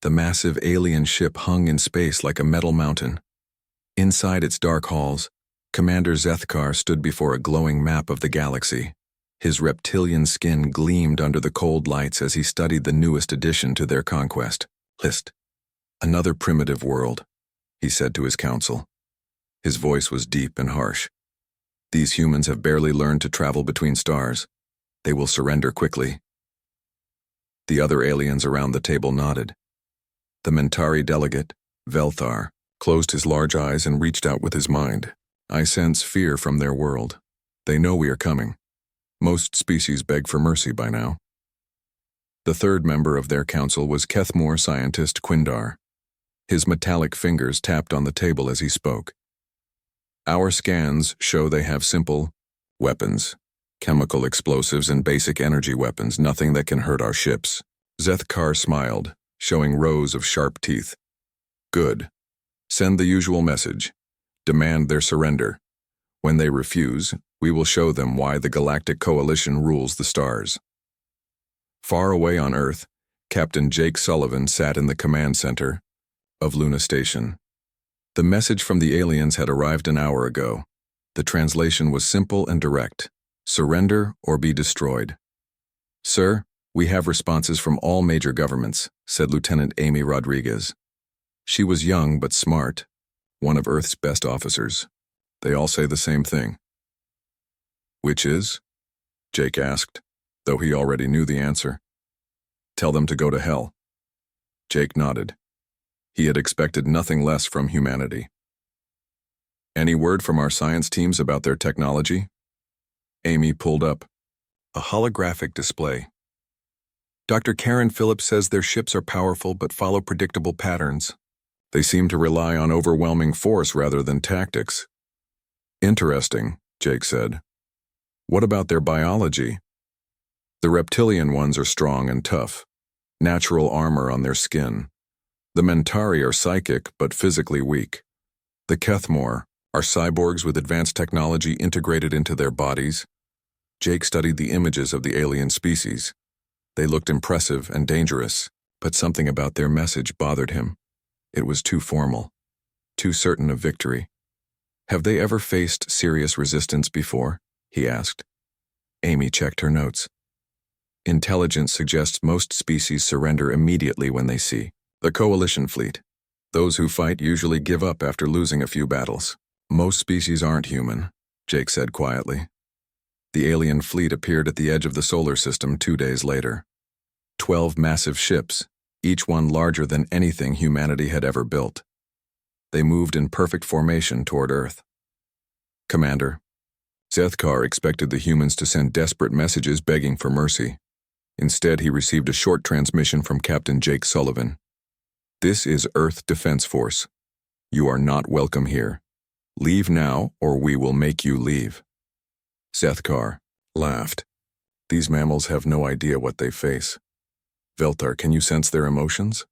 The massive alien ship hung in space like a metal mountain. Inside its dark halls, Commander Zethkar stood before a glowing map of the galaxy. His reptilian skin gleamed under the cold lights as he studied the newest addition to their conquest. List. Another primitive world, he said to his council. His voice was deep and harsh. These humans have barely learned to travel between stars. They will surrender quickly. The other aliens around the table nodded. The Mentari delegate, Velthar, closed his large eyes and reached out with his mind. I sense fear from their world. They know we are coming. Most species beg for mercy by now. The third member of their council was Kethmore scientist Quindar. His metallic fingers tapped on the table as he spoke. Our scans show they have simple weapons, chemical explosives and basic energy weapons, nothing that can hurt our ships. Zethkar smiled, showing rows of sharp teeth. Good. Send the usual message. Demand their surrender. When they refuse, we will show them why the Galactic Coalition rules the stars. Far away on Earth, Captain Jake Sullivan sat in the command center of Luna Station. The message from the aliens had arrived an hour ago. The translation was simple and direct. Surrender or be destroyed. Sir, we have responses from all major governments, said Lieutenant Amy Rodriguez. She was young but smart, one of Earth's best officers. They all say the same thing. Which is? Jake asked, though he already knew the answer. Tell them to go to hell. Jake nodded. He had expected nothing less from humanity. Any word from our science teams about their technology? Amy pulled up a holographic display. Dr. Karen Phillips says their ships are powerful but follow predictable patterns. They seem to rely on overwhelming force rather than tactics. Interesting, Jake said. What about their biology? The reptilian ones are strong and tough, natural armor on their skin. The Mentari are psychic but physically weak. The Kethmore are cyborgs with advanced technology integrated into their bodies. Jake studied the images of the alien species. They looked impressive and dangerous, but something about their message bothered him. It was too formal, too certain of victory. Have they ever faced serious resistance before? He asked. Amy checked her notes. Intelligence suggests most species surrender immediately when they see the coalition fleet. Those who fight usually give up after losing a few battles. Most species aren't human, Jake said quietly. The alien fleet appeared at the edge of the solar system 2 days later. 12 massive ships, each one larger than anything humanity had ever built. They moved in perfect formation toward Earth. Commander, Zethkar expected the humans to send desperate messages begging for mercy. Instead, he received a short transmission from Captain Jake Sullivan. This is Earth Defense Force. You are not welcome here. Leave now, or we will make you leave. Zethkar laughed. These mammals have no idea what they face. Velthar, can you sense their emotions?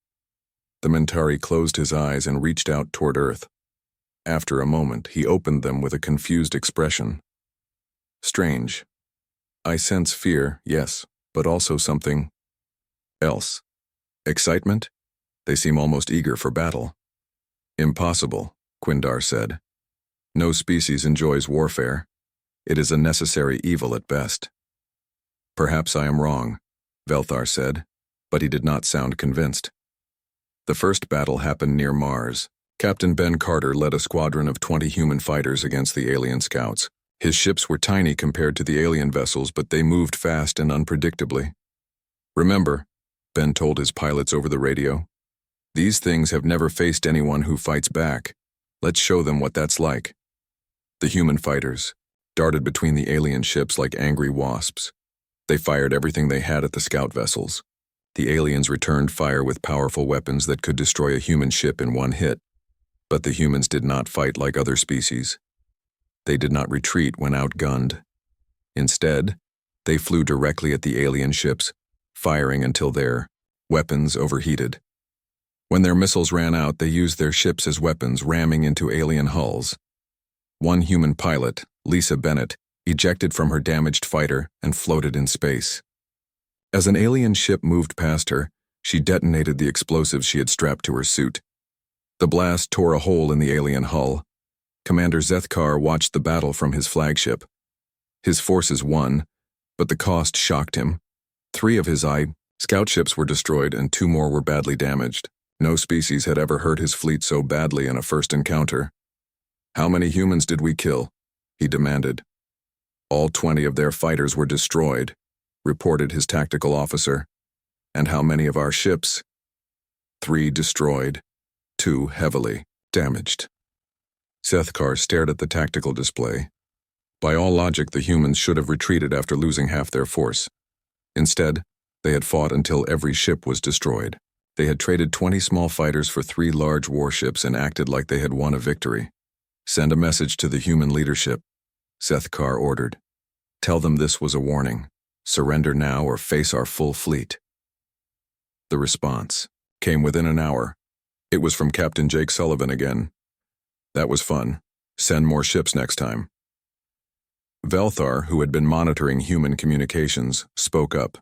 The Mentari closed his eyes and reached out toward Earth. After a moment, he opened them with a confused expression. Strange. I sense fear, yes, but also something else. Excitement? They seem almost eager for battle. Impossible, Quindar said. No species enjoys warfare. It is a necessary evil at best. Perhaps I am wrong, Velthar said, but he did not sound convinced. The first battle happened near Mars. Captain Ben Carter led a squadron of 20 human fighters against the alien scouts. His ships were tiny compared to the alien vessels, but they moved fast and unpredictably. Remember, Ben told his pilots over the radio, these things have never faced anyone who fights back. Let's show them what that's like. The human fighters darted between the alien ships like angry wasps. They fired everything they had at the scout vessels. The aliens returned fire with powerful weapons that could destroy a human ship in one hit. But the humans did not fight like other species. They did not retreat when outgunned. Instead, they flew directly at the alien ships, firing until their weapons overheated. When their missiles ran out, they used their ships as weapons, ramming into alien hulls. One human pilot, Lisa Bennett, ejected from her damaged fighter and floated in space. As an alien ship moved past her, She detonated the explosives she had strapped to her suit. The blast tore a hole in the alien hull. Commander Zethkar watched the battle from his flagship. His forces won, but the cost shocked him. 3 of his scout ships were destroyed and 2 more were badly damaged. No species had ever hurt his fleet so badly in a first encounter. "How many humans did we kill?" he demanded. "All 20 of their fighters were destroyed," reported his tactical officer. "And how many of our ships?" 3 destroyed, 2 heavily damaged. Zethkar stared at the tactical display. By all logic, the humans should have retreated after losing half their force. Instead, they had fought until every ship was destroyed. They had traded 20 small fighters for 3 large warships and acted like they had won a victory. "Send a message to the human leadership," Zethkar ordered. "Tell them this was a warning. Surrender now or face our full fleet." The response came within an hour. It was from Captain Jake Sullivan again. "That was fun. Send more ships next time." Velthar, who had been monitoring human communications, spoke up.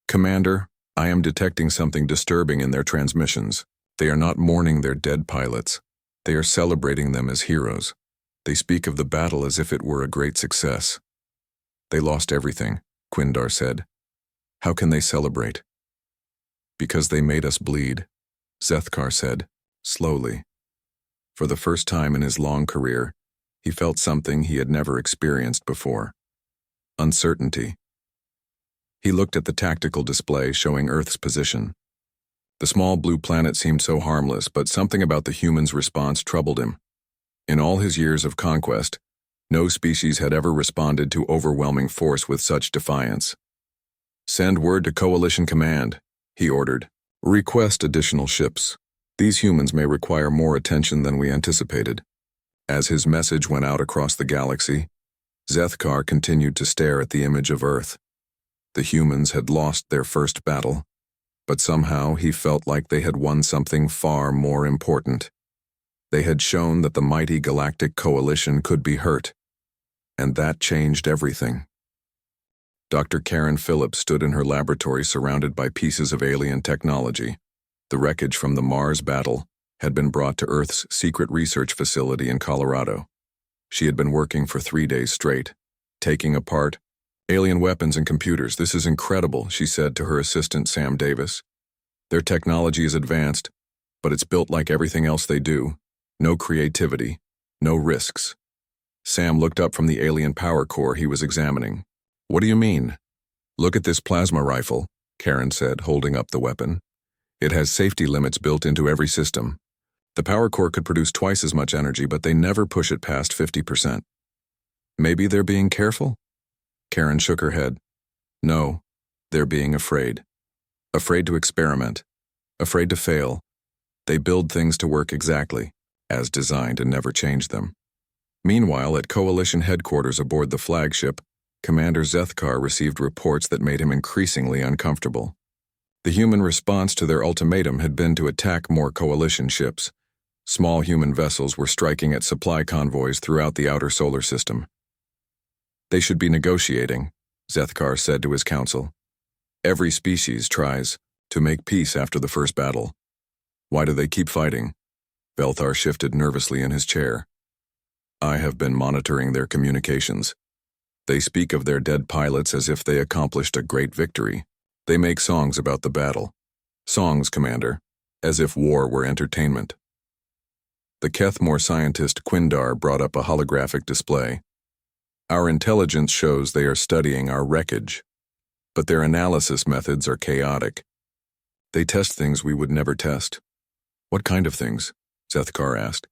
"Commander, I am detecting something disturbing in their transmissions. They are not mourning their dead pilots. They are celebrating them as heroes. They speak of the battle as if it were a great success." "They lost everything," Quindar said. "How can they celebrate?" "Because they made us bleed," Zethkar said, slowly. For the first time in his long career, he felt something he had never experienced before. Uncertainty. He looked at the tactical display showing Earth's position. The small blue planet seemed so harmless, but something about the humans' response troubled him. In all his years of conquest, no species had ever responded to overwhelming force with such defiance. "Send word to Coalition Command," he ordered. "Request additional ships. These humans may require more attention than we anticipated." As his message went out across the galaxy, Zethkar continued to stare at the image of Earth. The humans had lost their first battle, but somehow he felt like they had won something far more important. They had shown that the mighty Galactic Coalition could be hurt, and that changed everything. Dr. Karen Phillips stood in her laboratory surrounded by pieces of alien technology. The wreckage from the Mars battle had been brought to Earth's secret research facility in Colorado. She had been working for 3 days straight, taking apart alien weapons and computers. "This is incredible," she said to her assistant Sam Davis. "Their technology is advanced, but it's built like everything else they do. No creativity, no risks." Sam looked up from the alien power core he was examining. "What do you mean?" "Look at this plasma rifle," Karen said, holding up the weapon. "It has safety limits built into every system. The power core could produce twice as much energy, but they never push it past 50%. Maybe they're being careful?" Karen shook her head. "No, they're being afraid. Afraid to experiment. Afraid to fail. They build things to work exactly as designed and never change them." Meanwhile, at Coalition headquarters aboard the flagship, Commander Zethkar received reports that made him increasingly uncomfortable. The human response to their ultimatum had been to attack more Coalition ships. Small human vessels were striking at supply convoys throughout the outer solar system. "They should be negotiating," Zethkar said to his council. "Every species tries to make peace after the first battle. Why do they keep fighting?" Velthar shifted nervously in his chair. "I have been monitoring their communications. They speak of their dead pilots as if they accomplished a great victory. They make songs about the battle. Songs, Commander, as if war were entertainment." The Kethmore scientist Quindar brought up a holographic display. "Our intelligence shows they are studying our wreckage, but their analysis methods are chaotic. They test things we would never test." "What kind of things?" Zethkar asked.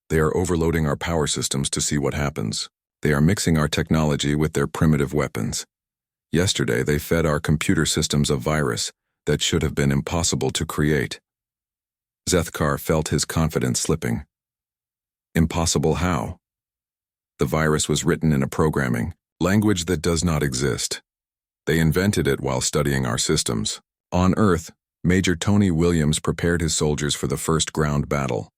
"They are overloading our power systems to see what happens. They are mixing our technology with their primitive weapons. Yesterday, they fed our computer systems a virus that should have been impossible to create." Zethkar felt his confidence slipping. "Impossible how?" "The virus was written in a programming language that does not exist. They invented it while studying our systems. On Earth, Major Tony Williams prepared his soldiers for the first ground battle.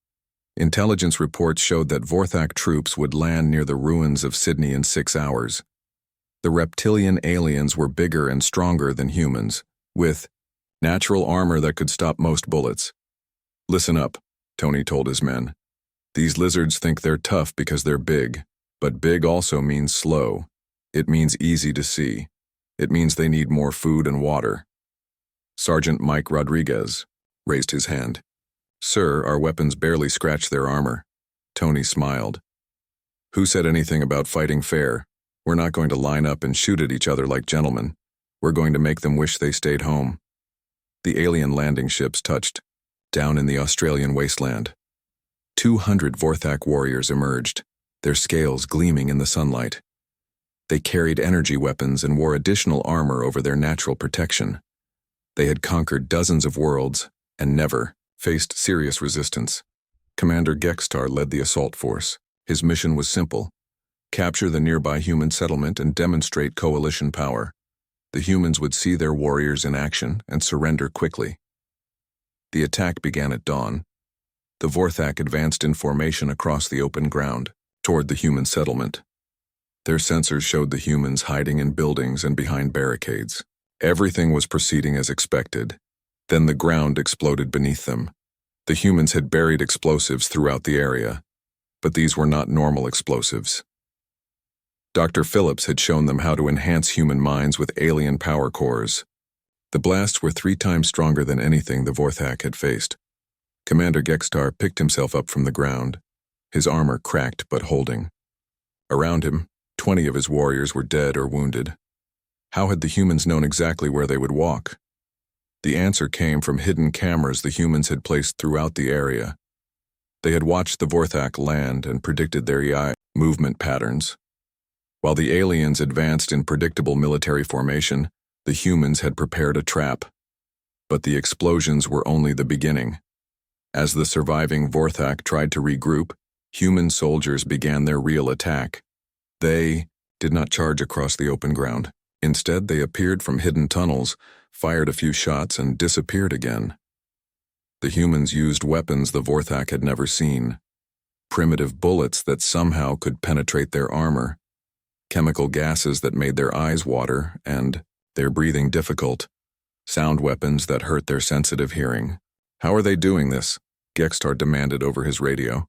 Intelligence reports showed that Vorthak troops would land near the ruins of Sydney in 6 hours. The reptilian aliens were bigger and stronger than humans, with Natural armor that could stop most bullets. Listen up, Tony told his men. These lizards think they're tough because they're big, but big also means slow. It means easy to see. It means they need more food and water. Sergeant Mike Rodriguez raised his hand. Sir, our weapons barely scratch their armor. Tony smiled. Who said anything about fighting fair? We're not going to line up and shoot at each other like gentlemen. We're going to make them wish they stayed home. The alien landing ships touched, down in the Australian wasteland. 200 Vorthak warriors emerged, their scales gleaming in the sunlight. They carried energy weapons and wore additional armor over their natural protection. They had conquered dozens of worlds and never faced serious resistance. Commander Gextar led the assault force. His mission was simple: capture the nearby human settlement and demonstrate coalition power. The humans would see their warriors in action and surrender quickly. The attack began at dawn. The Vorthak advanced in formation across the open ground, toward the human settlement. Their sensors showed the humans hiding in buildings and behind barricades. Everything was proceeding as expected. Then the ground exploded beneath them. The humans had buried explosives throughout the area, but these were not normal explosives. Dr. Phillips had shown them how to enhance human minds with alien power cores. The blasts were 3 times stronger than anything the Vorthak had faced. Commander Gextar picked himself up from the ground, his armor cracked but holding. Around him, 20 of his warriors were dead or wounded. How had the humans known exactly where they would walk? The answer came from hidden cameras the humans had placed throughout the area. They had watched the Vorthak land and predicted their AI movement patterns. While the aliens advanced in predictable military formation, the humans had prepared a trap. But the explosions were only the beginning. As the surviving Vorthak tried to regroup, human soldiers began their real attack. They did not charge across the open ground. Instead, they appeared from hidden tunnels, fired a few shots, and disappeared again. The humans used weapons the Vorthak had never seen. Primitive bullets that somehow could penetrate their armor. Chemical gases that made their eyes water and their breathing difficult. Sound weapons that hurt their sensitive hearing. How are they doing this? Gextar demanded over his radio.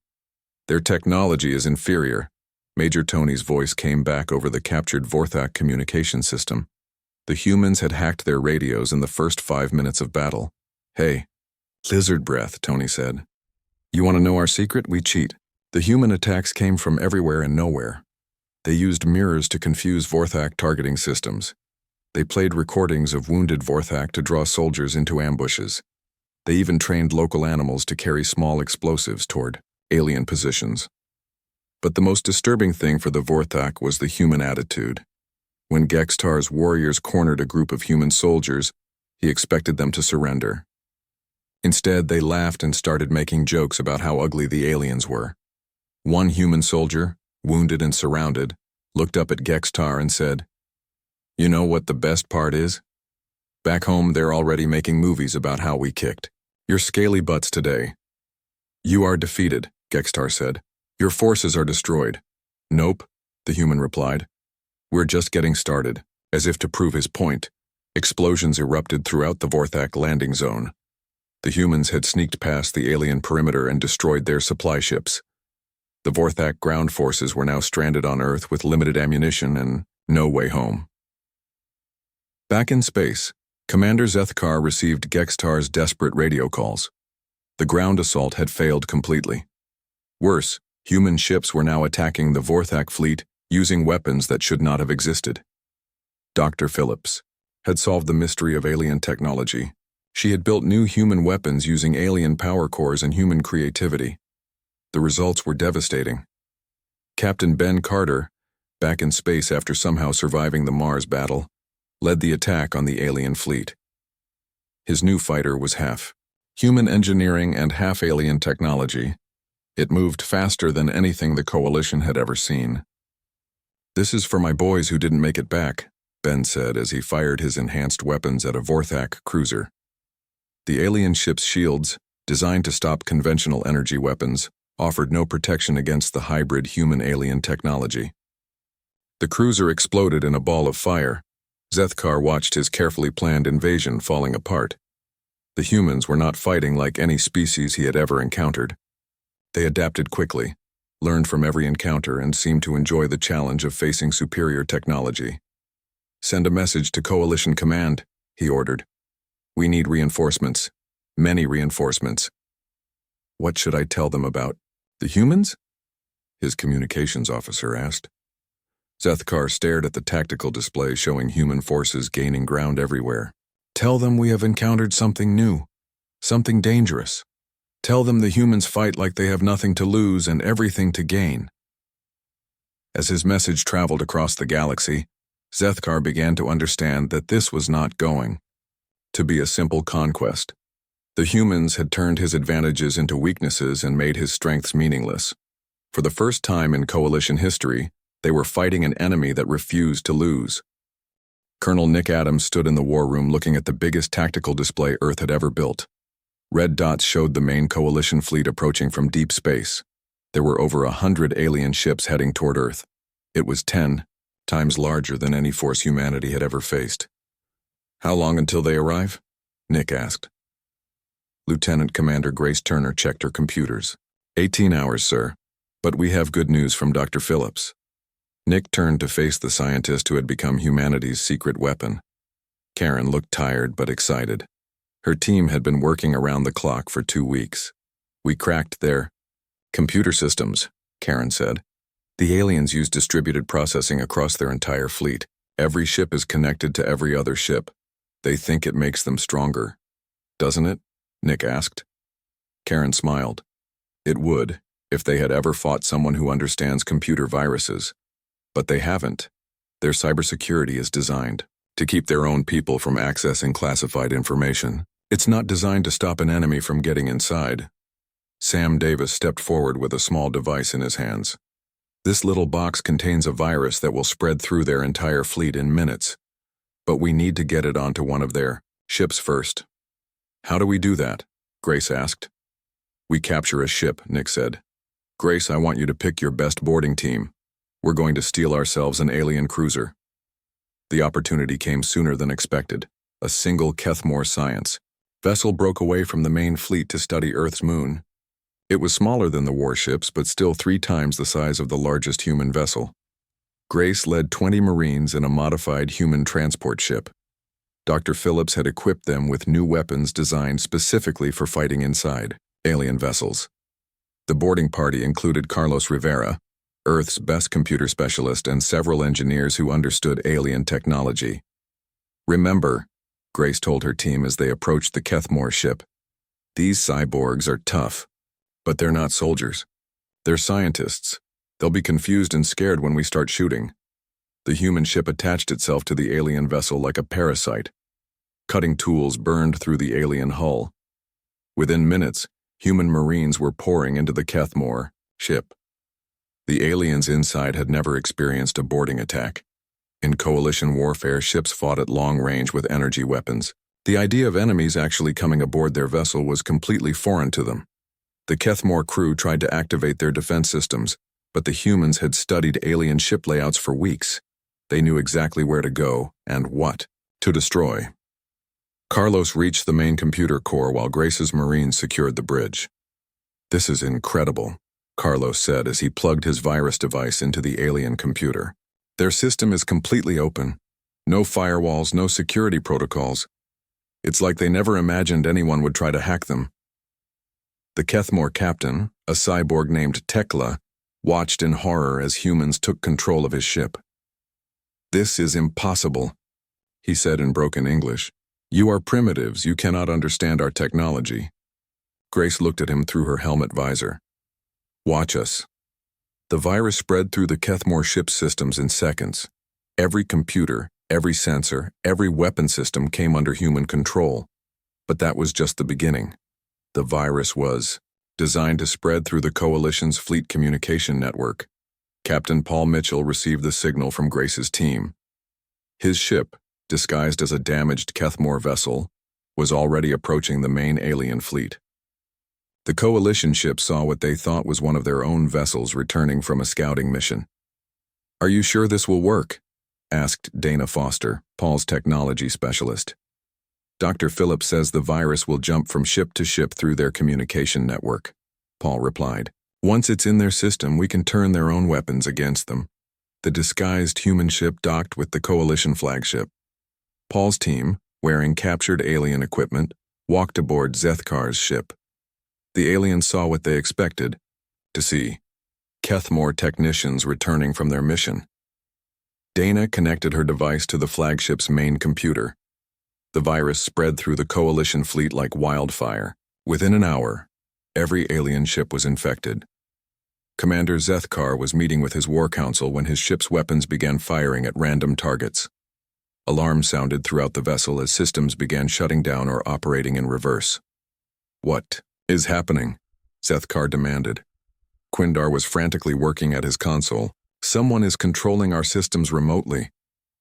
Their technology is inferior. Major Tony's voice came back over the captured Vorthak communication system. The humans had hacked their radios in the first 5 minutes of battle. Hey, lizard breath, Tony said. You want to know our secret? We cheat. The human attacks came from everywhere and nowhere. They used mirrors to confuse Vorthak targeting systems. They played recordings of wounded Vorthak to draw soldiers into ambushes. They even trained local animals to carry small explosives toward alien positions. But the most disturbing thing for the Vorthak was the human attitude. When Gextar's warriors cornered a group of human soldiers, he expected them to surrender. Instead, they laughed and started making jokes about how ugly the aliens were. One human soldier, wounded and surrounded, looked up at Gextar and said, "You know what the best part is? Back home, they're already making movies about how we kicked your scaly butts today." "You are defeated," Gextar said. "Your forces are destroyed." "Nope," the human replied. "We're just getting started." As if to prove his point, explosions erupted throughout the Vorthak landing zone. The humans had sneaked past the alien perimeter and destroyed their supply ships. The Vorthak ground forces were now stranded on Earth with limited ammunition and no way home. Back in space, Commander Zethkar received Gextar's desperate radio calls. The ground assault had failed completely. Worse, human ships were now attacking the Vorthak fleet using weapons that should not have existed. Dr. Phillips had solved the mystery of alien technology. She had built new human weapons using alien power cores and human creativity. The results were devastating. Captain Ben Carter, back in space after somehow surviving the Mars battle, led the attack on the alien fleet. His new fighter was half human engineering and half alien technology. It moved faster than anything the Coalition had ever seen. "This is for my boys who didn't make it back," Ben said as he fired his enhanced weapons at a Vorthak cruiser. The alien ship's shields, designed to stop conventional energy weapons, offered no protection against the hybrid human-alien technology. The cruiser exploded in a ball of fire. Zethkar watched his carefully planned invasion falling apart. The humans were not fighting like any species he had ever encountered. They adapted quickly, learned from every encounter, and seemed to enjoy the challenge of facing superior technology. "Send a message to Coalition Command," he ordered. "We need reinforcements. Many reinforcements." "What should I tell them about the humans?" his communications officer asked. Zethkar stared at the tactical display showing human forces gaining ground everywhere. "Tell them we have encountered something new, something dangerous. Tell them the humans fight like they have nothing to lose and everything to gain." As his message traveled across the galaxy, Zethkar began to understand that this was not going to be a simple conquest. The humans had turned his advantages into weaknesses and made his strengths meaningless. For the first time in Coalition history, they were fighting an enemy that refused to lose. Colonel Nick Adams stood in the war room looking at the biggest tactical display Earth had ever built. Red dots showed the main Coalition fleet approaching from deep space. There were over 100 alien ships heading toward Earth. It was 10 times larger than any force humanity had ever faced. "How long until they arrive?" Nick asked. Lieutenant Commander Grace Turner checked her computers. 18 hours, sir. But we have good news from Dr. Phillips." Nick turned to face the scientist who had become humanity's secret weapon. Karen looked tired but excited. Her team had been working around the clock for 2 weeks. "We cracked their computer systems," Karen said. "The aliens use distributed processing across their entire fleet. Every ship is connected to every other ship. They think it makes them stronger. Doesn't it?" Nick asked. Karen smiled. "It would, if they had ever fought someone who understands computer viruses. But they haven't. Their cybersecurity is designed to keep their own people from accessing classified information. It's not designed to stop an enemy from getting inside." Sam Davis stepped forward with a small device in his hands. "This little box contains a virus that will spread through their entire fleet in minutes. But we need to get it onto one of their ships first." "How do we do that?" Grace asked. "We capture a ship," Nick said. "Grace, I want you to pick your best boarding team. We're going to steal ourselves an alien cruiser." The opportunity came sooner than expected. A single Kethmore Science vessel broke away from the main fleet to study Earth's moon. It was smaller than the warships, but still 3 times the size of the largest human vessel. Grace led 20 Marines in a modified human transport ship. Dr. Phillips had equipped them with new weapons designed specifically for fighting inside alien vessels. The boarding party included Carlos Rivera, Earth's best computer specialist, and several engineers who understood alien technology. "Remember," Grace told her team as they approached the Kethmore ship, "these cyborgs are tough, but they're not soldiers. They're scientists. They'll be confused and scared when we start shooting." The human ship attached itself to the alien vessel like a parasite. Cutting tools burned through the alien hull. Within minutes, human Marines were pouring into the Kethmore ship. The aliens inside had never experienced a boarding attack. In coalition warfare, ships fought at long range with energy weapons. The idea of enemies actually coming aboard their vessel was completely foreign to them. The Kethmore crew tried to activate their defense systems, but the humans had studied alien ship layouts for weeks. They knew exactly where to go and what to destroy. Carlos reached the main computer core while Grace's Marines secured the bridge. "This is incredible," Carlos said as he plugged his virus device into the alien computer. "Their system is completely open. No firewalls, no security protocols. It's like they never imagined anyone would try to hack them." The Kethmore captain, a cyborg named Tekla, watched in horror as humans took control of his ship. "This is impossible," he said in broken English. "You are primitives. You cannot understand our technology." Grace looked at him through her helmet visor. "Watch us." The virus spread through the Kethmore ship's systems in seconds. Every computer, every sensor, every weapon system came under human control. But that was just the beginning. The virus was designed to spread through the Coalition's fleet communication network. Captain Paul Mitchell received the signal from Grace's team. His ship, disguised as a damaged Kethmore vessel, was already approaching the main alien fleet. The Coalition ship saw what they thought was one of their own vessels returning from a scouting mission. "Are you sure this will work?" asked Dana Foster, Paul's technology specialist. Dr. Phillips says the virus will jump from ship to ship through their communication network, Paul replied. Once it's in their system, we can turn their own weapons against them. The disguised human ship docked with the Coalition flagship. Paul's team, wearing captured alien equipment, walked aboard Zethkar's ship. The aliens saw what they expected to see: Kethmore technicians returning from their mission. Dana connected her device to the flagship's main computer. The virus spread through the Coalition fleet like wildfire. Within an hour, every alien ship was infected. Commander Zethkar was meeting with his war council when his ship's weapons began firing at random targets. Alarms sounded throughout the vessel as systems began shutting down or operating in reverse. What is happening? Zethkar demanded. Quindar was frantically working at his console. Someone is controlling our systems remotely.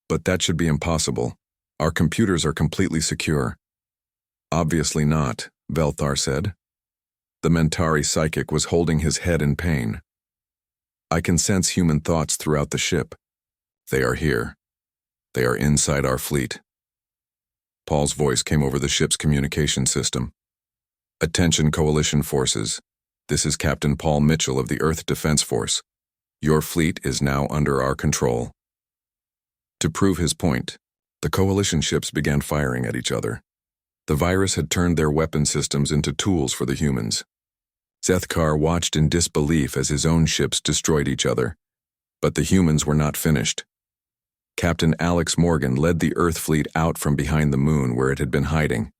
But that should be impossible. Our computers are completely secure. Obviously not, Velthar said. The Mentari psychic was holding his head in pain. I can sense human thoughts throughout the ship. They are here. They are inside our fleet. Paul's voice came over the ship's communication system. Attention, Coalition forces. This is Captain Paul Mitchell of the Earth Defense Force. Your fleet is now under our control. To prove his point, the Coalition ships began firing at each other. The virus had turned their weapon systems into tools for the humans. Zethkar watched in disbelief as his own ships destroyed each other. But the humans were not finished. Captain Alex Morgan led the Earth fleet out from behind the moon where it had been hiding.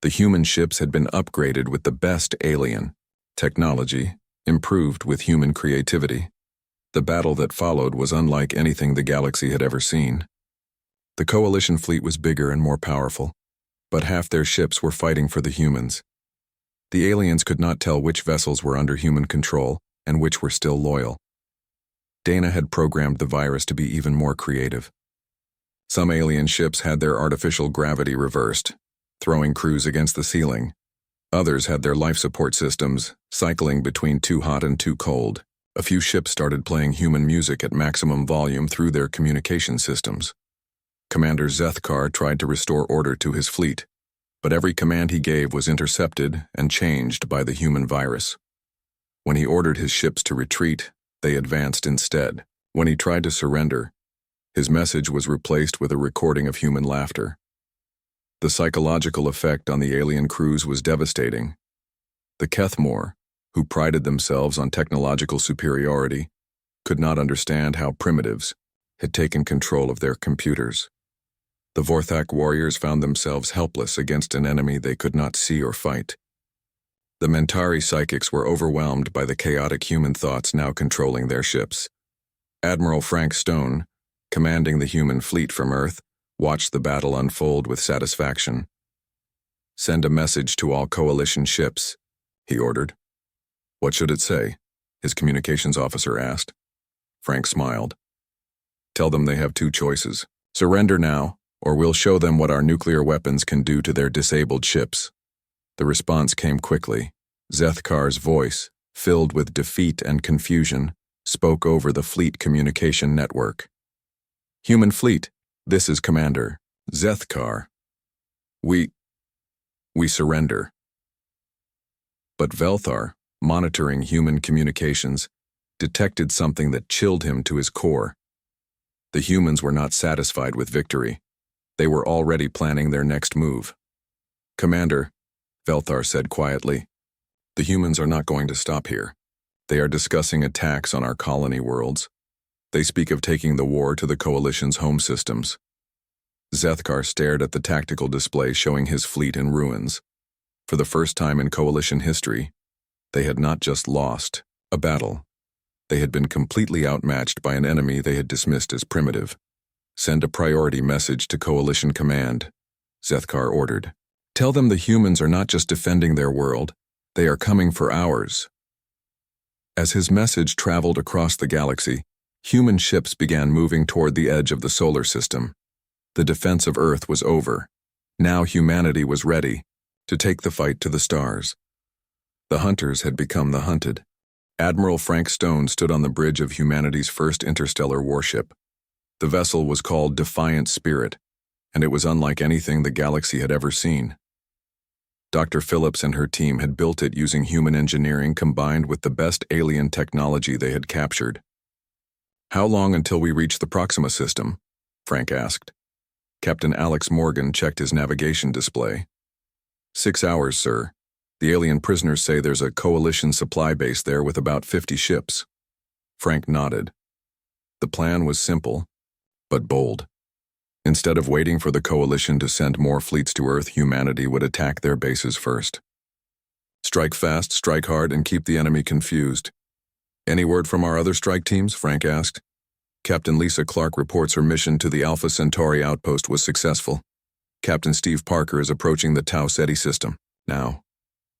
The human ships had been upgraded with the best alien technology, improved with human creativity. The battle that followed was unlike anything the galaxy had ever seen. The Coalition fleet was bigger and more powerful, but half their ships were fighting for the humans. The aliens could not tell which vessels were under human control and which were still loyal. Dana had programmed the virus to be even more creative. Some alien ships had their artificial gravity reversed, throwing crews against the ceiling. Others had their life support systems cycling between too hot and too cold. A few ships started playing human music at maximum volume through their communication systems. Commander Zethkar tried to restore order to his fleet, but every command he gave was intercepted and changed by the human virus. When he ordered his ships to retreat, they advanced instead. When he tried to surrender, his message was replaced with a recording of human laughter. The psychological effect on the alien crews was devastating. The Kethmore, who prided themselves on technological superiority, could not understand how primitives had taken control of their computers. The Vorthak warriors found themselves helpless against an enemy they could not see or fight. The Mentari psychics were overwhelmed by the chaotic human thoughts now controlling their ships. Admiral Frank Stone, commanding the human fleet from Earth, watched the battle unfold with satisfaction. "Send a message to all Coalition ships," he ordered. "What should it say?" his communications officer asked. Frank smiled. "Tell them they have two choices. Surrender now, or we'll show them what our nuclear weapons can do to their disabled ships." The response came quickly. Zethkar's voice, filled with defeat and confusion, spoke over the fleet communication network. "Human fleet, this is Commander Zethkar. We surrender." But Velthar, monitoring human communications, detected something that chilled him to his core. The humans were not satisfied with victory. They were already planning their next move. "Commander," Velthar said quietly, "the humans are not going to stop here. They are discussing attacks on our colony worlds. They speak of taking the war to the Coalition's home systems." Zethkar stared at the tactical display showing his fleet in ruins. For the first time in Coalition history, they had not just lost a battle. They had been completely outmatched by an enemy they had dismissed as primitive. "Send a priority message to Coalition Command," Zethkar ordered. "Tell them the humans are not just defending their world, they are coming for ours." As his message traveled across the galaxy, human ships began moving toward the edge of the solar system. The defense of Earth was over. Now humanity was ready to take the fight to the stars. The hunters had become the hunted. Admiral Frank Stone stood on the bridge of humanity's first interstellar warship. The vessel was called Defiant Spirit, and it was unlike anything the galaxy had ever seen. Dr. Phillips and her team had built it using human engineering combined with the best alien technology they had captured. "How long until we reach the Proxima system?" Frank asked. Captain Alex Morgan checked his navigation display. 6 hours, sir. The alien prisoners say there's a coalition supply base there with about 50 ships. Frank nodded. The plan was simple, but bold. Instead of waiting for the coalition to send more fleets to Earth, humanity would attack their bases first. "Strike fast, strike hard, and keep the enemy confused." "Any word from our other strike teams?" Frank asked. Captain Lisa Clark reports her mission to the Alpha Centauri outpost was successful. Captain Steve Parker is approaching the Tau Ceti system. Now,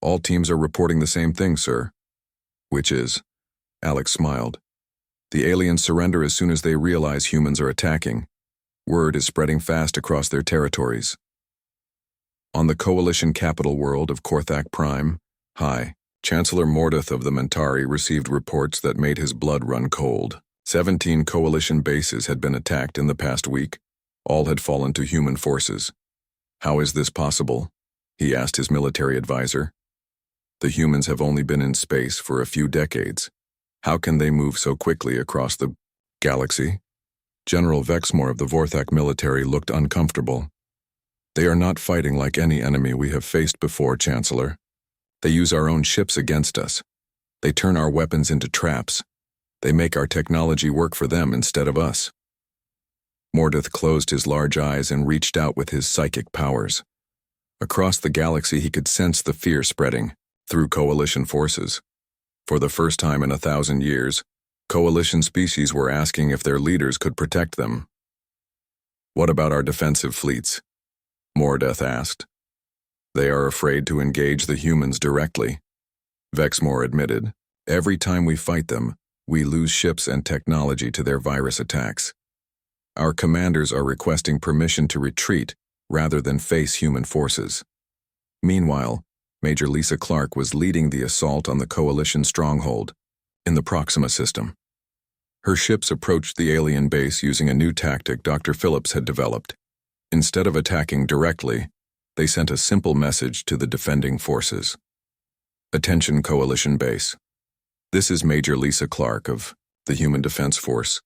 all teams are reporting the same thing, sir. Which is? Alex smiled. The aliens surrender as soon as they realize humans are attacking. Word is spreading fast across their territories. On the coalition capital world of Korthak Prime, Chancellor Mordeth of the Mentari received reports that made his blood run cold. 17 coalition bases had been attacked in the past week. All had fallen to human forces. "How is this possible?" he asked his military advisor. "The humans have only been in space for a few decades. How can they move so quickly across the galaxy?" General Vexmore of the Vorthak military looked uncomfortable. "They are not fighting like any enemy we have faced before, Chancellor. They use our own ships against us. They turn our weapons into traps. They make our technology work for them instead of us." Mordeth closed his large eyes and reached out with his psychic powers. Across the galaxy he could sense the fear spreading through coalition forces. For the first time in 1,000 years, coalition species were asking if their leaders could protect them. "What about our defensive fleets?" Mordeth asked. "They are afraid to engage the humans directly," Vexmore admitted. "Every time we fight them, we lose ships and technology to their virus attacks. Our commanders are requesting permission to retreat rather than face human forces." Meanwhile, Major Lisa Clark was leading the assault on the coalition stronghold in the Proxima system. Her ships approached the alien base using a new tactic Dr. Phillips had developed. Instead of attacking directly, they sent a simple message to the defending forces. "Attention, coalition base. This is Major Lisa Clark of the Human Defense Force.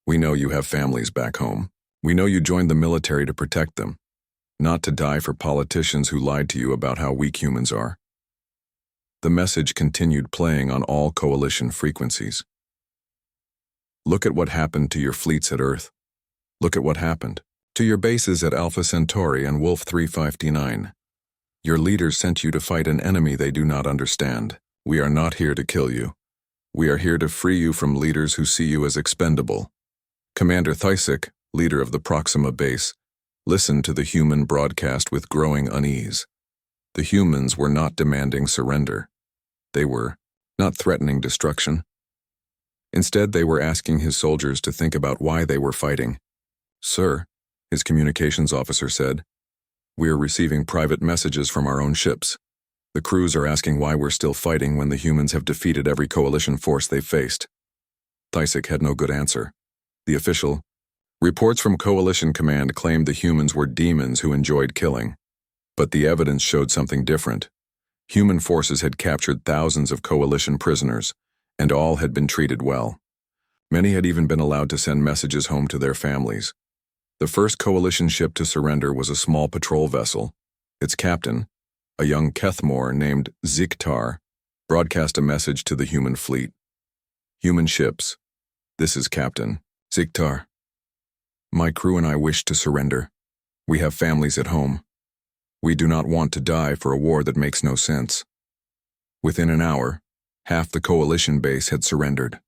We know you have families back home. We know you joined the military to protect them, not to die for politicians who lied to you about how weak humans are." The message continued playing on all coalition frequencies. "Look at what happened to your fleets at Earth. Look at what happened to your bases at Alpha Centauri and Wolf 359. Your leaders sent you to fight an enemy they do not understand. We are not here to kill you. We are here to free you from leaders who see you as expendable." Commander Thysic, leader of the Proxima base, listened to the human broadcast with growing unease. The humans were not demanding surrender. They were not threatening destruction. Instead, they were asking his soldiers to think about why they were fighting. "Sir," his communications officer said, "we are receiving private messages from our own ships. The crews are asking why we're still fighting when the humans have defeated every coalition force they've faced." Thysic had no good answer. The official, "Reports from Coalition Command claimed the humans were demons who enjoyed killing. But the evidence showed something different. Human forces had captured thousands of coalition prisoners, and all had been treated well. Many had even been allowed to send messages home to their families. The first coalition ship to surrender was a small patrol vessel. Its captain, a young Kethmore named Ziktar, broadcast a message to the human fleet. "Human ships, this is Captain Ziktar. My crew and I wish to surrender. We have families at home. We do not want to die for a war that makes no sense." Within an hour, half the coalition base had surrendered.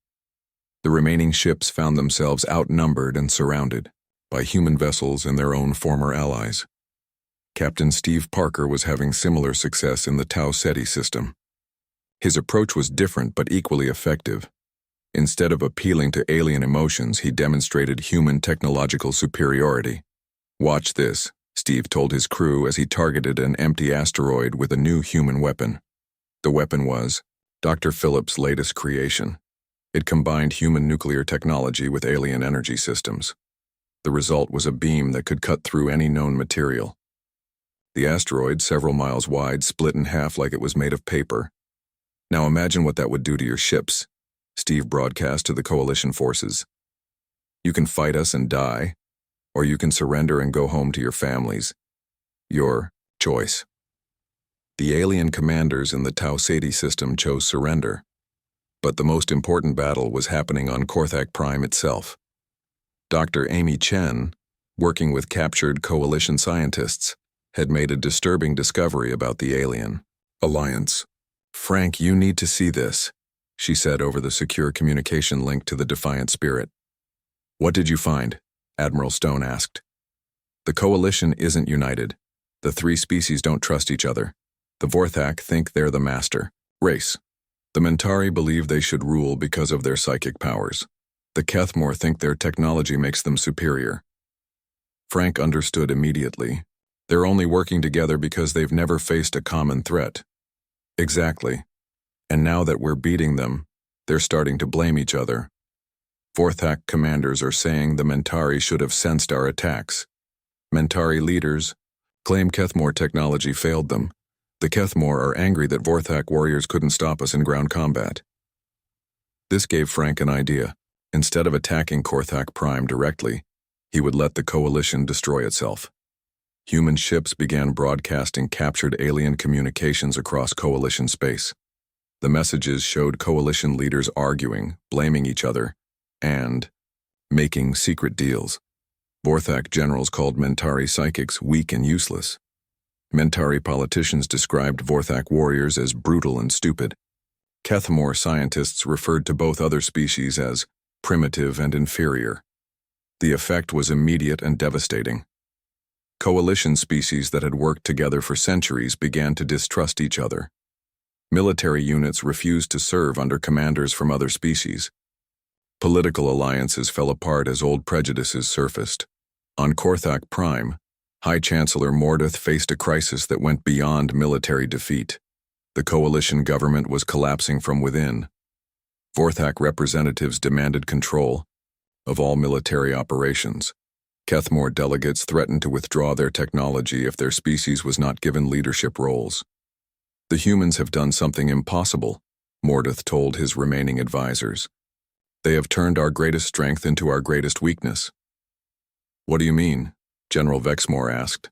The remaining ships found themselves outnumbered and surrounded by human vessels and their own former allies. Captain Steve Parker was having similar success in the Tau Ceti system. His approach was different but equally effective. Instead of appealing to alien emotions, he demonstrated human technological superiority. "Watch this," Steve told his crew as he targeted an empty asteroid with a new human weapon. The weapon was Dr. Phillips' latest creation. It combined human nuclear technology with alien energy systems. The result was a beam that could cut through any known material. The asteroid, several miles wide, split in half like it was made of paper. "Now imagine what that would do to your ships," Steve broadcast to the coalition forces. "You can fight us and die, or you can surrender and go home to your families. Your choice." The alien commanders in the Tau Ceti system chose surrender. But the most important battle was happening on Korthak Prime itself. Dr. Amy Chen, working with captured coalition scientists, had made a disturbing discovery about the alien alliance. "Frank, you need to see this," she said over the secure communication link to the Defiant Spirit. "What did you find?" Admiral Stone asked. "The coalition isn't united. The three species don't trust each other. The Vorthak think they're the master race. The Mentari believe they should rule because of their psychic powers. The Kethmore think their technology makes them superior." Frank understood immediately. They're only working together because they've never faced a common threat. Exactly. And now that we're beating them, they're starting to blame each other. Vorthak commanders are saying the Mentari should have sensed our attacks. Mentari leaders claim Kethmore technology failed them. The Kethmore are angry that Vorthak warriors couldn't stop us in ground combat. This gave Frank an idea. Instead of attacking Korthak Prime directly, he would let the coalition destroy itself. Human ships began broadcasting captured alien communications across coalition space. The messages showed coalition leaders arguing, blaming each other, and making secret deals. Vorthak generals called Mentari psychics weak and useless. Mentari politicians described Vorthak warriors as brutal and stupid. Kethmore scientists referred to both other species as primitive and inferior. The effect was immediate and devastating. Coalition species that had worked together for centuries began to distrust each other. Military units refused to serve under commanders from other species. Political alliances fell apart as old prejudices surfaced. On Korthak Prime, High Chancellor Mordeth faced a crisis that went beyond military defeat. The coalition government was collapsing from within. Vorthak representatives demanded control of all military operations. Kethmore delegates threatened to withdraw their technology if their species was not given leadership roles. "The humans have done something impossible," Mordeth told his remaining advisors. "They have turned our greatest strength into our greatest weakness." "What do you mean?" General Vexmore asked.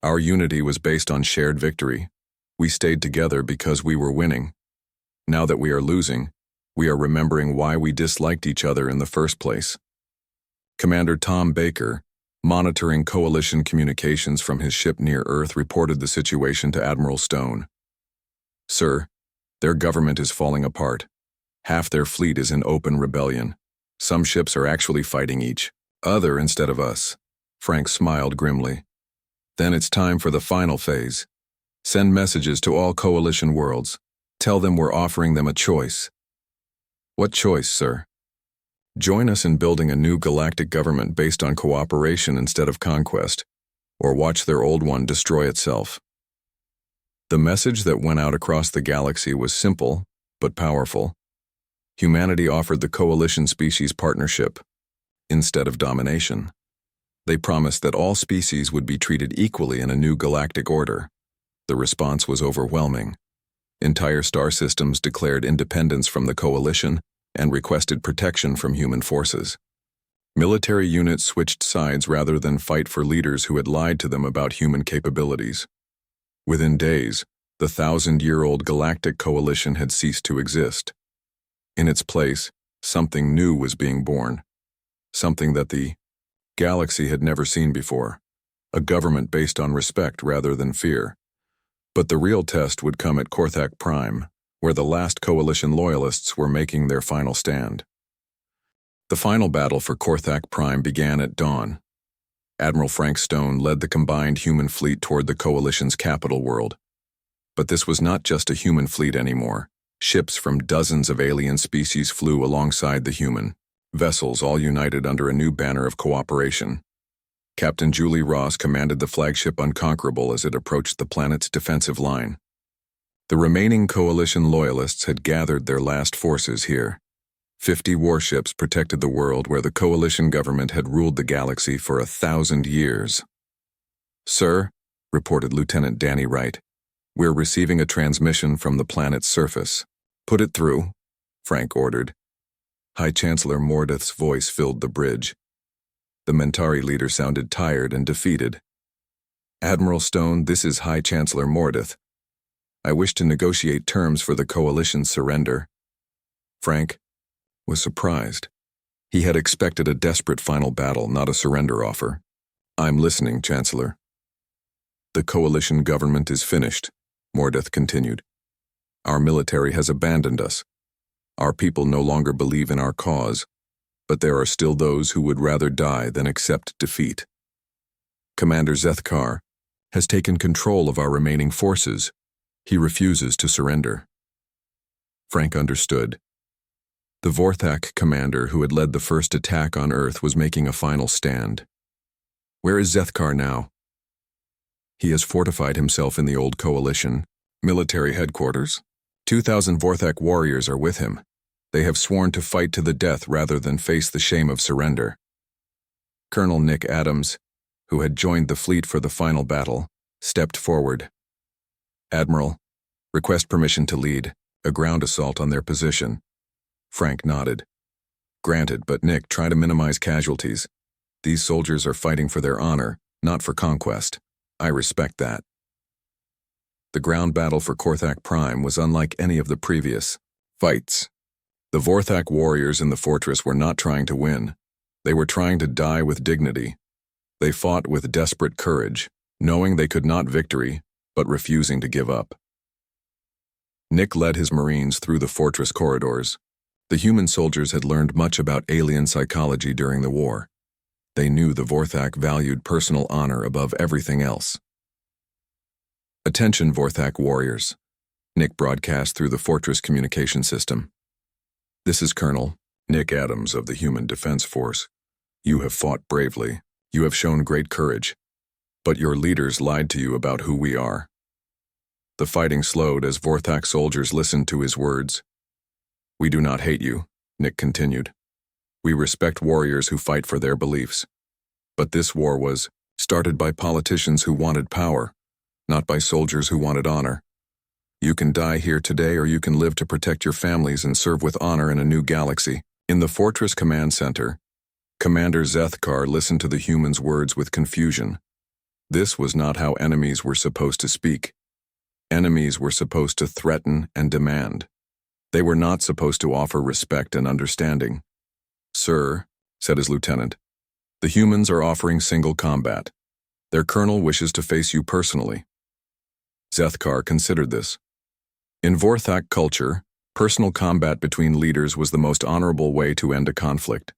"Our unity was based on shared victory. We stayed together because we were winning. Now that we are losing, we are remembering why we disliked each other in the first place." Commander Tom Baker, monitoring coalition communications from his ship near Earth, reported the situation to Admiral Stone. "Sir, their government is falling apart. Half their fleet is in open rebellion. Some ships are actually fighting each other instead of us." Frank smiled grimly. "Then it's time for the final phase. Send messages to all coalition worlds. Tell them we're offering them a choice." "What choice, sir?" "Join us in building a new galactic government based on cooperation instead of conquest, or watch their old one destroy itself." The message that went out across the galaxy was simple, but powerful. Humanity offered the coalition species partnership instead of domination. They promised that all species would be treated equally in a new galactic order. The response was overwhelming. Entire star systems declared independence from the coalition and requested protection from human forces. Military units switched sides rather than fight for leaders who had lied to them about human capabilities. Within days, the 1,000-year-old galactic coalition had ceased to exist. In its place, something new was being born. Something that the galaxy had never seen before. A government based on respect rather than fear. But the real test would come at Korthak Prime, where the last coalition loyalists were making their final stand. The final battle for Korthak Prime began at dawn. Admiral Frank Stone led the combined human fleet toward the coalition's capital world. But this was not just a human fleet anymore. Ships from dozens of alien species flew alongside the human vessels, all united under a new banner of cooperation. Captain Julie Ross commanded the flagship Unconquerable as it approached the planet's defensive line. The remaining coalition loyalists had gathered their last forces here. 50 warships protected the world where the coalition government had ruled the galaxy for 1,000 years. "Sir," reported Lieutenant Danny Wright, "we're receiving a transmission from the planet's surface." "Put it through," Frank ordered. High Chancellor Mordeth's voice filled the bridge. The Mentari leader sounded tired and defeated. "Admiral Stone, this is High Chancellor Mordeth. I wish to negotiate terms for the coalition's surrender." Frank was surprised. He had expected a desperate final battle, not a surrender offer. "I'm listening, Chancellor." "The coalition government is finished," Mordeth continued. "Our military has abandoned us. Our people no longer believe in our cause, but there are still those who would rather die than accept defeat. Commander Zethkar has taken control of our remaining forces. He refuses to surrender." Frank understood. The Vorthak commander who had led the first attack on Earth was making a final stand. "Where is Zethkar now?" "He has fortified himself in the old coalition military headquarters. 2,000 Vorthak warriors are with him. They have sworn to fight to the death rather than face the shame of surrender." Colonel Nick Adams, who had joined the fleet for the final battle, stepped forward. "Admiral, request permission to lead a ground assault on their position." Frank nodded. "Granted, but Nick, try to minimize casualties. These soldiers are fighting for their honor, not for conquest. I respect that." The ground battle for Korthak Prime was unlike any of the previous fights. The Vorthak warriors in the fortress were not trying to win. They were trying to die with dignity. They fought with desperate courage, knowing they could not victory, but refusing to give up. Nick led his Marines through the fortress corridors. The human soldiers had learned much about alien psychology during the war. They knew the Vorthak valued personal honor above everything else. "Attention, Vorthak warriors," Nick broadcast through the fortress communication system. "This is Colonel Nick Adams of the Human Defense Force. You have fought bravely. You have shown great courage. But your leaders lied to you about who we are." The fighting slowed as Vorthak soldiers listened to his words. "We do not hate you," Nick continued. "We respect warriors who fight for their beliefs. But this war was started by politicians who wanted power, not by soldiers who wanted honor. You can die here today or you can live to protect your families and serve with honor in a new galaxy." In the Fortress Command Center, Commander Zethkar listened to the humans' words with confusion. This was not how enemies were supposed to speak. Enemies were supposed to threaten and demand. They were not supposed to offer respect and understanding. "Sir," said his lieutenant, "the humans are offering single combat. Their colonel wishes to face you personally." Zethkar considered this. In Vorthak culture, personal combat between leaders was the most honorable way to end a conflict.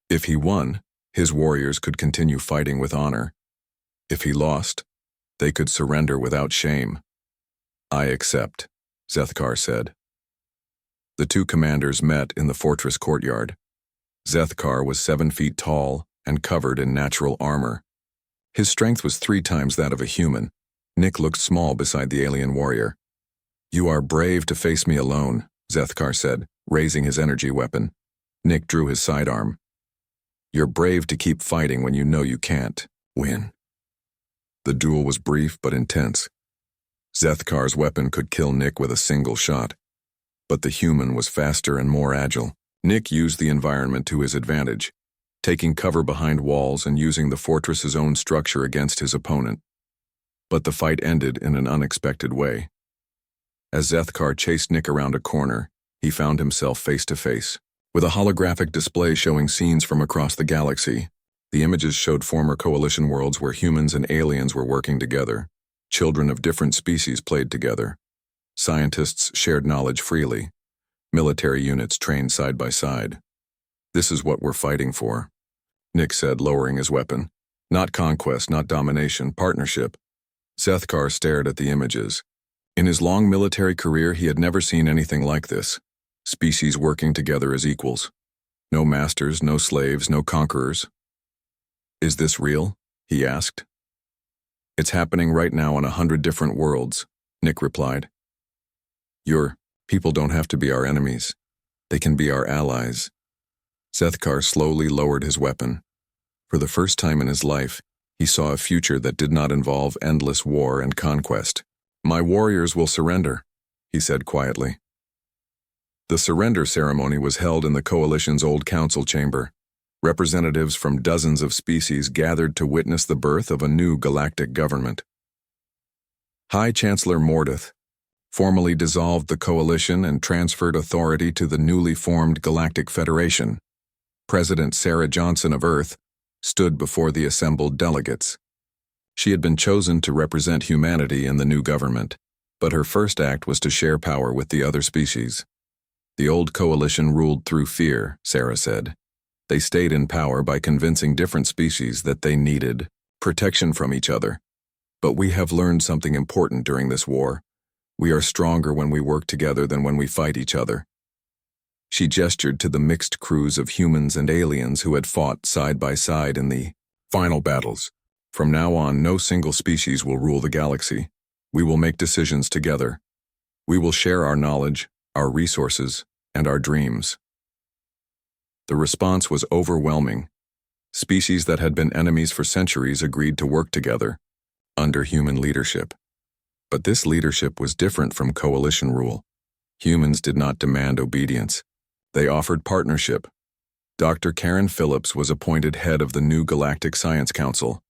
If he won, his warriors could continue fighting with honor. If he lost, they could surrender without shame. "I accept," Zethkar said. The two commanders met in the fortress courtyard. Zethkar was 7 feet tall and covered in natural armor. His strength was 3 times that of a human. Nick looked small beside the alien warrior. "You are brave to face me alone," Zethkar said, raising his energy weapon. Nick drew his sidearm. "You're brave to keep fighting when you know you can't win." The duel was brief but intense. Zethkar's weapon could kill Nick with a single shot, but the human was faster and more agile. Nick used the environment to his advantage, taking cover behind walls and using the fortress's own structure against his opponent. But the fight ended in an unexpected way. As Zethkar chased Nick around a corner, he found himself face to face with a holographic display showing scenes from across the galaxy. The images showed former coalition worlds where humans and aliens were working together. Children of different species played together. Scientists shared knowledge freely. Military units trained side by side. "This is what we're fighting for," Nick said, lowering his weapon. "Not conquest, not domination, partnership." Zethkar stared at the images. In his long military career, he had never seen anything like this. Species working together as equals. No masters, no slaves, no conquerors. "Is this real?" he asked. "It's happening right now on 100 different worlds," Nick replied. "Your people don't have to be our enemies. They can be our allies. Zethkar slowly lowered his weapon. For the first time in his life, he saw a future that did not involve endless war and conquest. My warriors will surrender, he said quietly. The surrender ceremony was held in the Coalition's old council chamber. Representatives from dozens of species gathered to witness the birth of a new galactic government. High Chancellor Mordeth formally dissolved the Coalition and transferred authority to the newly formed Galactic Federation. President Sarah Johnson of Earth stood before the assembled delegates. She had been chosen to represent humanity in the new government, but her first act was to share power with the other species. The old Coalition ruled through fear, Sarah said. They stayed in power by convincing different species that they needed protection from each other. But we have learned something important during this war. We are stronger when we work together than when we fight each other. She gestured to the mixed crews of humans and aliens who had fought side by side in the final battles. From now on, no single species will rule the galaxy. We will make decisions together. We will share our knowledge, our resources, and our dreams. The response was overwhelming. Species that had been enemies for centuries agreed to work together, under human leadership. But this leadership was different from Coalition rule. Humans did not demand obedience. They offered partnership. Dr. Karen Phillips was appointed head of the new Galactic Science Council.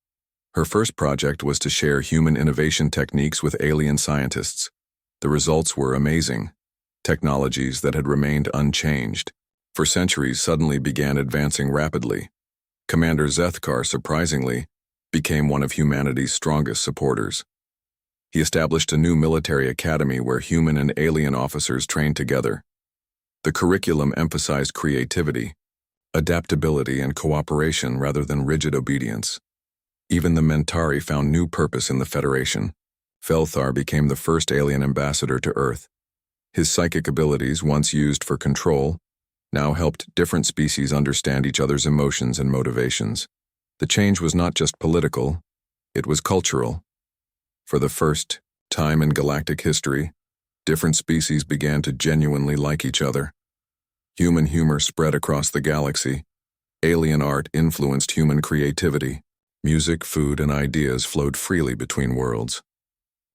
Her first project was to share human innovation techniques with alien scientists. The results were amazing. Technologies that had remained unchanged for centuries suddenly began advancing rapidly. Commander Zethkar, surprisingly, became one of humanity's strongest supporters. He established a new military academy where human and alien officers trained together. The curriculum emphasized creativity, adaptability, and cooperation rather than rigid obedience. Even the Mentari found new purpose in the Federation. Felthar became the first alien ambassador to Earth. His psychic abilities, once used for control, now helped different species understand each other's emotions and motivations. The change was not just political, it was cultural. For the first time in galactic history, different species began to genuinely like each other. Human humor spread across the galaxy. Alien art influenced human creativity. Music, food, and ideas flowed freely between worlds.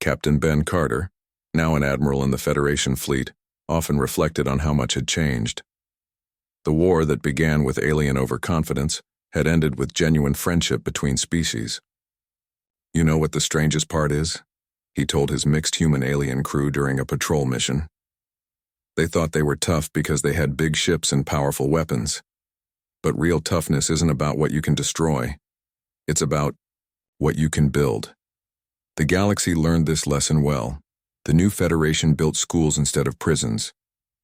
Captain Ben Carter, now an admiral in the Federation fleet, often reflected on how much had changed. The war that began with alien overconfidence had ended with genuine friendship between species. You know what the strangest part is? He told his mixed human-alien crew during a patrol mission. They thought they were tough because they had big ships and powerful weapons. But real toughness isn't about what you can destroy. It's about what you can build. The galaxy learned this lesson well. The new Federation built schools instead of prisons.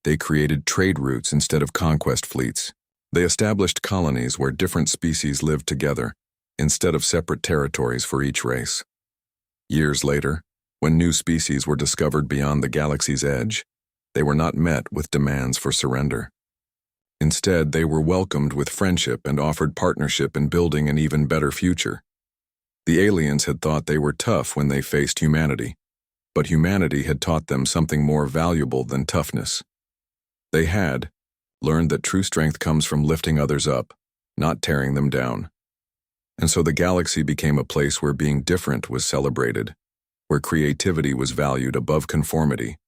They created trade routes instead of conquest fleets. They established colonies where different species lived together, instead of separate territories for each race. Years later, when new species were discovered beyond the galaxy's edge, they were not met with demands for surrender. Instead, they were welcomed with friendship and offered partnership in building an even better future. The aliens had thought they were tough when they faced humanity, but humanity had taught them something more valuable than toughness. They had learned that true strength comes from lifting others up, not tearing them down. And so the galaxy became a place where being different was celebrated, where creativity was valued above conformity,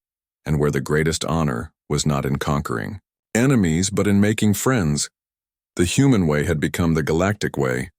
and where the greatest honor was not in conquering enemies but in making friends. The human way had become the galactic way,